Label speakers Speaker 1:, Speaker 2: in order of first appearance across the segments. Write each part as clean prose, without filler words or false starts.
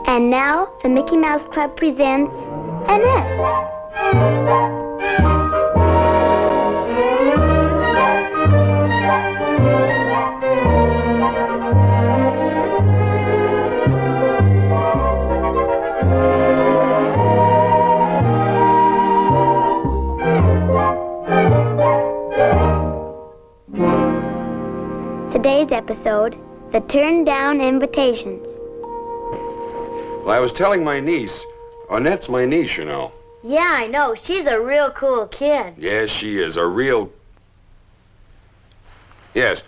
Speaker 1: And now, the Mickey Mouse Club presents Annette. Today's episode, the Turn Down Invitations.
Speaker 2: Well, I was telling my niece. Annette's my niece, you know.
Speaker 3: Yeah, I know. She's a real cool kid.
Speaker 2: Yes, she is. A real... Yes.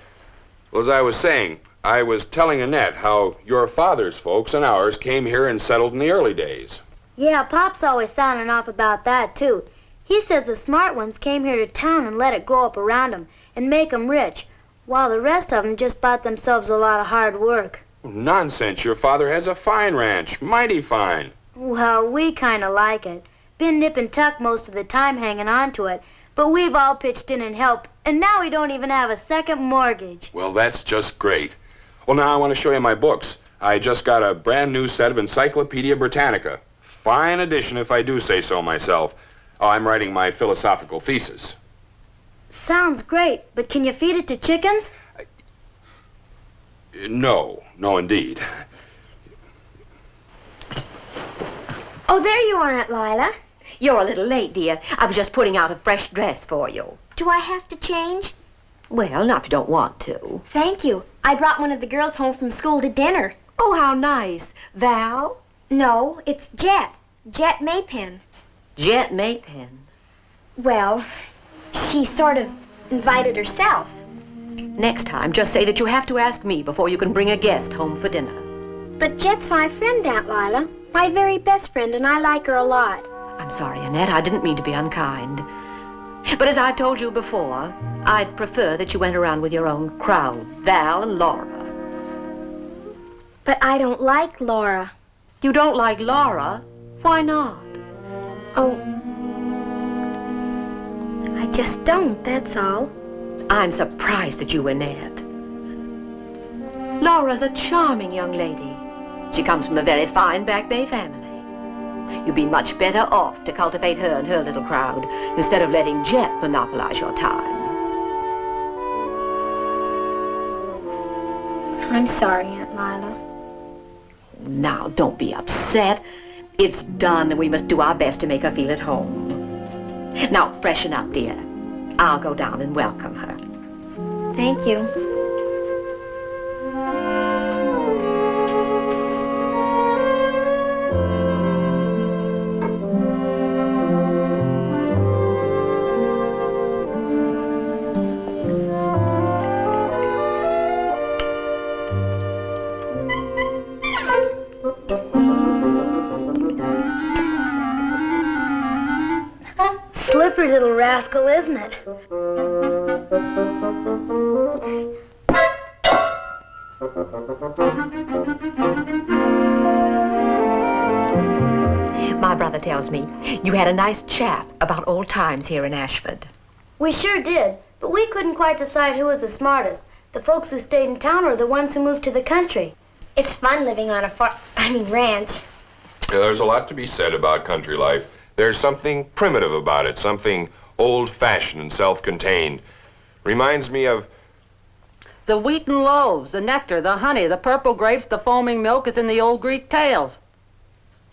Speaker 2: Well, as I was saying, I was telling Annette how your father's folks and ours came here and settled in the early days.
Speaker 3: Yeah, Pop's always sounding off about that, too. He says the smart ones came here to town and let it grow up around them and make them rich, while the rest of them just bought themselves a lot of hard work.
Speaker 2: Nonsense. Your father has a fine ranch. Mighty fine.
Speaker 3: Well, we kind of like it. Been nip and tuck most of the time hanging on to it, but we've all pitched in and helped, and now we don't even have a second mortgage.
Speaker 2: Well, that's just great. Well, now I want to show you my books. I just got a brand new set of Encyclopedia Britannica. Fine edition, if I do say so myself. Oh, I'm writing my philosophical thesis.
Speaker 3: Sounds great, but can you feed it to chickens?
Speaker 2: No indeed.
Speaker 3: Oh, there you are, Aunt Lila.
Speaker 4: You're a little late, dear. I was just putting out a fresh dress for you.
Speaker 1: Do I have to change?
Speaker 4: Well, not if you don't want to.
Speaker 1: Thank you. I brought one of the girls home from school to dinner.
Speaker 4: Oh, how nice. Val?
Speaker 1: No, it's Jet. Jet Maypen.
Speaker 4: Jet Maypen.
Speaker 1: Well, she sort of invited herself.
Speaker 4: Next time, just say that you have to ask me before you can bring a guest home for dinner.
Speaker 1: But Jet's my friend, Aunt Lila. My very best friend, and I like her a lot.
Speaker 4: I'm sorry, Annette. I didn't mean to be unkind. But as I told you before, I'd prefer that you went around with your own crowd, Val and Laura.
Speaker 1: But I don't like Laura.
Speaker 4: You don't like Laura? Why not?
Speaker 1: Oh, I just don't, that's all.
Speaker 4: I'm surprised at you, Annette. Laura's a charming young lady. She comes from a very fine Back Bay family. You'd be much better off to cultivate her and her little crowd instead of letting Jet monopolize your time.
Speaker 1: I'm sorry, Aunt Lila.
Speaker 4: Now, don't be upset. It's done, and we must do our best to make her feel at home. Now, freshen up, dear. I'll go down and welcome her.
Speaker 1: Thank you.
Speaker 3: Slippery little rascal, isn't it?
Speaker 4: My brother tells me you had a nice chat about old times here in Ashford.
Speaker 3: We sure did, but we couldn't quite decide who was the smartest, the folks who stayed in town or the ones who moved to the country.
Speaker 1: It's fun living on a ranch.
Speaker 2: There's a lot to be said about country life. There's something primitive about it, something old-fashioned and self-contained. Reminds me of...
Speaker 5: The wheaten loaves, the nectar, the honey, the purple grapes, the foaming milk is in the old Greek tales.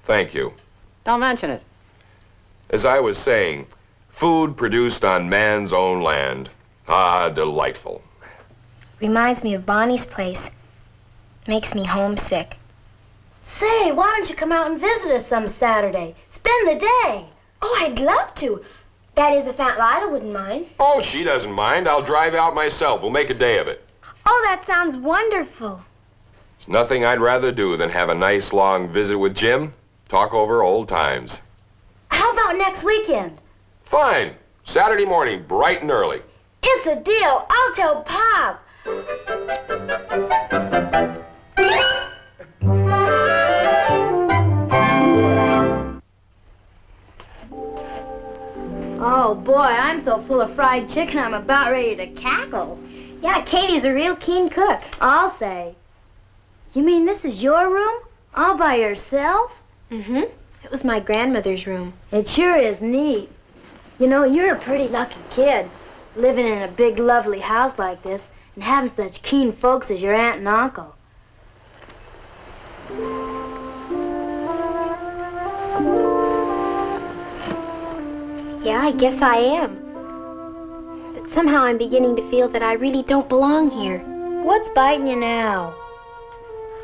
Speaker 2: Thank you.
Speaker 5: Don't mention it.
Speaker 2: As I was saying, food produced on man's own land. Ah, delightful.
Speaker 1: Reminds me of Bonnie's place. Makes me homesick.
Speaker 3: Say, why don't you come out and visit us some Saturday? Spend the day.
Speaker 1: Oh, I'd love to. That is, if Aunt Lila wouldn't mind.
Speaker 2: Oh, she doesn't mind. I'll drive out myself. We'll make a day of it.
Speaker 1: Oh, that sounds wonderful.
Speaker 2: There's nothing I'd rather do than have a nice long visit with Jim, talk over old times.
Speaker 3: How about next weekend?
Speaker 2: Fine. Saturday morning, bright and early.
Speaker 3: It's a deal. I'll tell Pop. Oh, boy, I'm so full of fried chicken, I'm about ready to cackle.
Speaker 1: Yeah, Katie's a real keen cook.
Speaker 3: I'll say. You mean this is your room? All by yourself?
Speaker 1: Mm-hmm. It was my grandmother's room.
Speaker 3: It sure is neat. You know, you're a pretty lucky kid, living in a big, lovely house like this and having such keen folks as your aunt and uncle.
Speaker 1: Yeah, I guess I am. But somehow I'm beginning to feel that I really don't belong here.
Speaker 3: What's biting you now?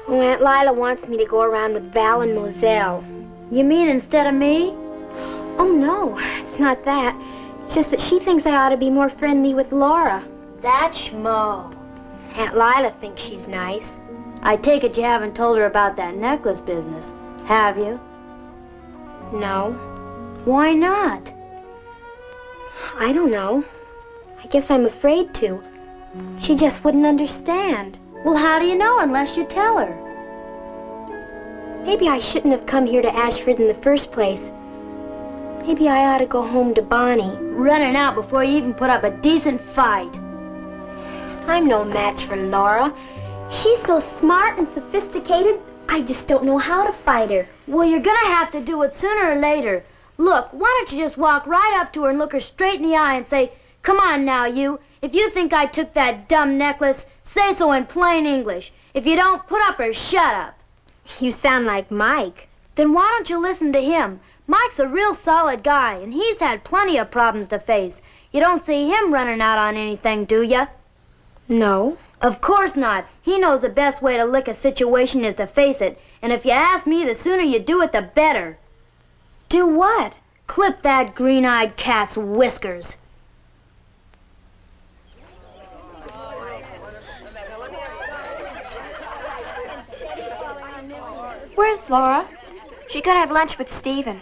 Speaker 1: Oh, Aunt Lila wants me to go around with Val and Moselle.
Speaker 3: You mean instead of me?
Speaker 1: Oh, no, it's not that. It's just that she thinks I ought to be more friendly with Laura.
Speaker 3: That's schmo.
Speaker 1: Aunt Lila thinks she's nice.
Speaker 3: I take it you haven't told her about that necklace business, have you?
Speaker 1: No,
Speaker 3: Why not?
Speaker 1: I don't know. I guess I'm afraid to. She just wouldn't understand.
Speaker 3: Well, how do you know unless you tell her?
Speaker 1: Maybe I shouldn't have come here to Ashford in the first place. Maybe I ought to go home to Bonnie.
Speaker 3: Running out before you even put up a decent fight.
Speaker 1: I'm no match for Laura. She's so smart and sophisticated, I just don't know how to fight her.
Speaker 3: Well, you're gonna have to do it sooner or later. Look, why don't you just walk right up to her and look her straight in the eye and say, "Come on now, you. If you think I took that dumb necklace, say so in plain English. If you don't, put up or shut up."
Speaker 1: You sound like Mike.
Speaker 3: Then why don't you listen to him? Mike's a real solid guy, and he's had plenty of problems to face. You don't see him running out on anything, do you?
Speaker 1: No.
Speaker 3: Of course not. He knows the best way to lick a situation is to face it. And if you ask me, the sooner you do it, the better.
Speaker 1: Do what?
Speaker 3: Clip that green-eyed cat's whiskers.
Speaker 6: Where's Laura?
Speaker 1: She could have lunch with Stephen.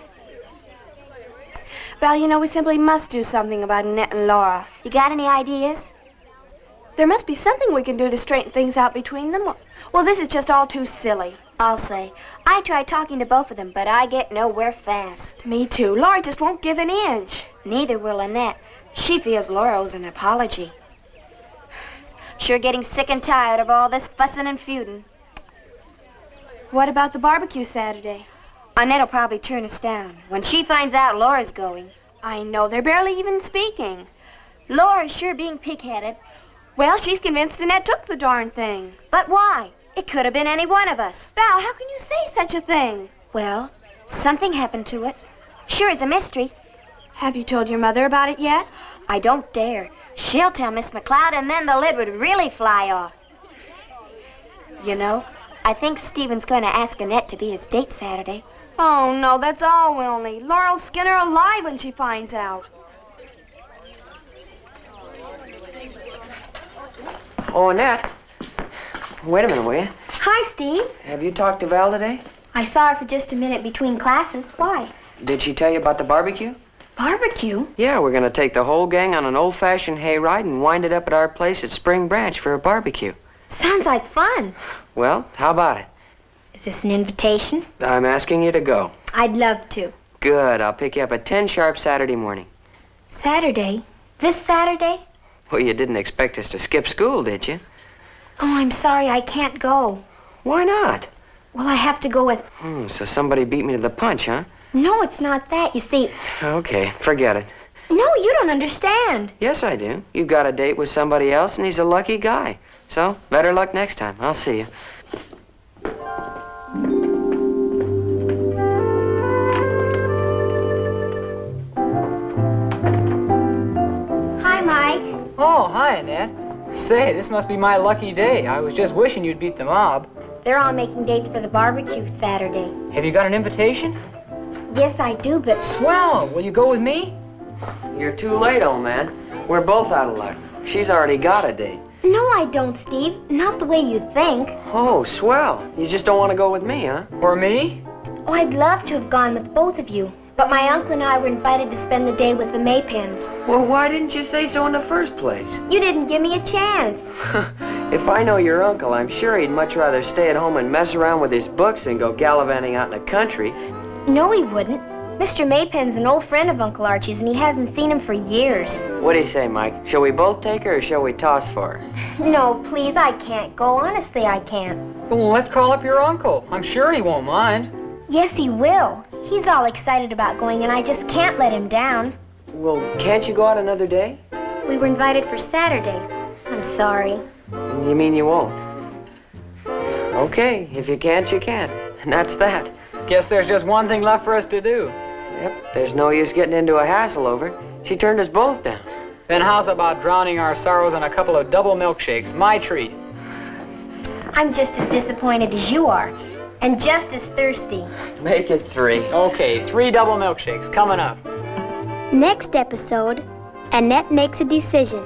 Speaker 6: Val, you know, we simply must do something about Annette and Laura.
Speaker 1: You got any ideas?
Speaker 6: There must be something we can do to straighten things out between them. Well, this is just all too silly.
Speaker 1: I'll say. I tried talking to both of them, but I get nowhere fast.
Speaker 6: Me too. Laura just won't give an inch.
Speaker 1: Neither will Annette. She feels Laura owes an apology. Sure getting sick and tired of all this fussing and feuding.
Speaker 6: What about the barbecue Saturday?
Speaker 1: Annette'll probably turn us down when she finds out Laura's going.
Speaker 6: I know, they're barely even speaking.
Speaker 1: Laura's sure being pig-headed.
Speaker 6: Well, she's convinced Annette took the darn thing.
Speaker 1: But why? It could have been any one of us.
Speaker 6: Val, how can you say such a thing?
Speaker 1: Well, something happened to it. Sure is a mystery.
Speaker 6: Have you told your mother about it yet?
Speaker 1: I don't dare. She'll tell Miss McLeod, and then the lid would really fly off. You know, I think Stephen's going to ask Annette to be his date Saturday.
Speaker 6: Oh, no, that's all we'll need. Laura'll skin her alive when she finds out.
Speaker 7: Oh, Annette. Wait a minute, will you?
Speaker 1: Hi, Steve.
Speaker 7: Have you talked to Val today?
Speaker 1: I saw her for just a minute between classes. Why?
Speaker 7: Did she tell you about the barbecue?
Speaker 1: Barbecue?
Speaker 7: Yeah, we're going to take the whole gang on an old-fashioned hayride and wind it up at our place at Spring Branch for a barbecue.
Speaker 1: Sounds like fun.
Speaker 7: Well, how about it?
Speaker 1: Is this an invitation?
Speaker 7: I'm asking you to go.
Speaker 1: I'd love to.
Speaker 7: Good. I'll pick you up at 10 sharp Saturday morning.
Speaker 1: Saturday? This Saturday?
Speaker 7: Well, you didn't expect us to skip school, did you?
Speaker 1: Oh, I'm sorry, I can't go.
Speaker 7: Why not?
Speaker 1: Well, I have to go with...
Speaker 7: So somebody beat me to the punch, huh?
Speaker 1: No, it's not that. You see...
Speaker 7: Okay, forget it.
Speaker 1: No, you don't understand.
Speaker 7: Yes, I do. You've got a date with somebody else, and he's a lucky guy. So, better luck next time. I'll see you.
Speaker 1: Hi, Mike.
Speaker 8: Oh, hi, Annette. Say, this must be my lucky day. I was just wishing you'd beat the mob.
Speaker 1: They're all making dates for the barbecue Saturday.
Speaker 8: Have you got an invitation?
Speaker 1: Yes, I do, but...
Speaker 8: Swell! Will you go with me?
Speaker 7: You're too late, old man. We're both out of luck. She's already got a date.
Speaker 1: No, I don't, Steve. Not the way you think.
Speaker 7: Oh, swell. You just don't want to go with me, huh?
Speaker 8: Or me?
Speaker 1: Oh, I'd love to have gone with both of you. But my uncle and I were invited to spend the day with the Maypens.
Speaker 7: Well, why didn't you say so in the first place?
Speaker 1: You didn't give me a chance.
Speaker 7: If I know your uncle, I'm sure he'd much rather stay at home and mess around with his books than go gallivanting out in the country.
Speaker 1: No, he wouldn't.
Speaker 3: Mr. Maypen's an old friend of Uncle Archie's, and he hasn't seen him for years.
Speaker 7: What do you say, Mike? Shall we both take her or shall we toss for her?
Speaker 3: No, please, I can't go. Honestly, I can't.
Speaker 8: Well, let's call up your uncle. I'm sure he won't mind.
Speaker 3: Yes, he will. He's all excited about going, and I just can't let him down.
Speaker 7: Well, can't you go out another day?
Speaker 3: We were invited for Saturday. I'm sorry.
Speaker 7: You mean you won't? Okay, if you can't, you can't. And that's that.
Speaker 8: Guess there's just one thing left for us to do.
Speaker 7: Yep, there's no use getting into a hassle over it. She turned us both down.
Speaker 8: Then how's about drowning our sorrows in a couple of double milkshakes? My treat.
Speaker 3: I'm just as disappointed as you are, and just as thirsty.
Speaker 7: Make it 3.
Speaker 8: Okay, 3 double milkshakes coming up.
Speaker 3: Next episode, Annette makes a decision.